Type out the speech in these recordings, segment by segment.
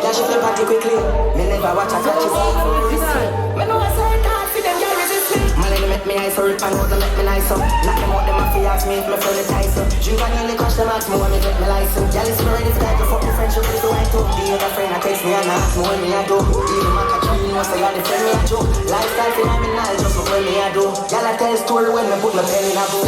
Yeah, she flip party quickly. Me never watch her catch it. Me know I say that for them, y'all resist me. Man, they make me eyes so rip and out, they make me nice up. Knock them out, them off, they ask me if me feel the ties up. Drink and nearly crush them ask me when me get me license. Y'all is me ready for that, to fuck the friendship is the white too. The other friend, I text me and ask me what me I do. Even my catch me, know say you're the friend me I joke. Lifestyle phenomenal, just look what me I do. Y'all I tell story when me put my pen in a book.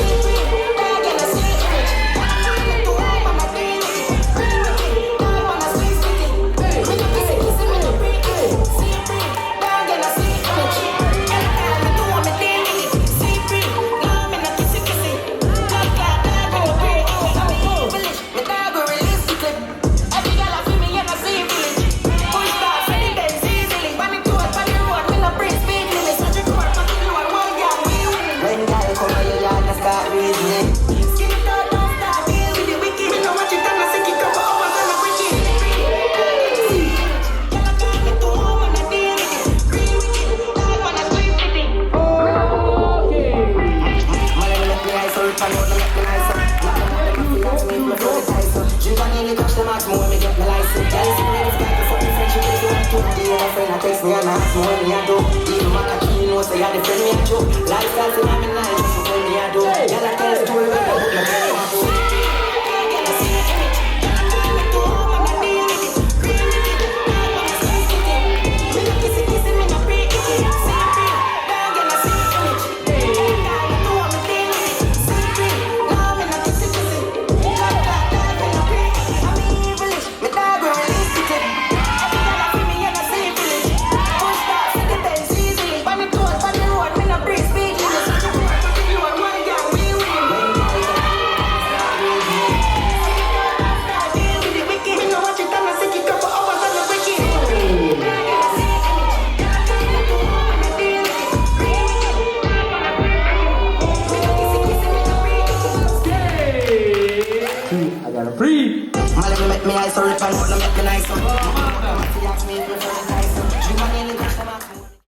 Lifestyle phenomenal, just for me I do. Y'all I tell story when I put my pen in a book. I gotta breathe. Man, let me make me eyes so rip and out, let me make me nice up.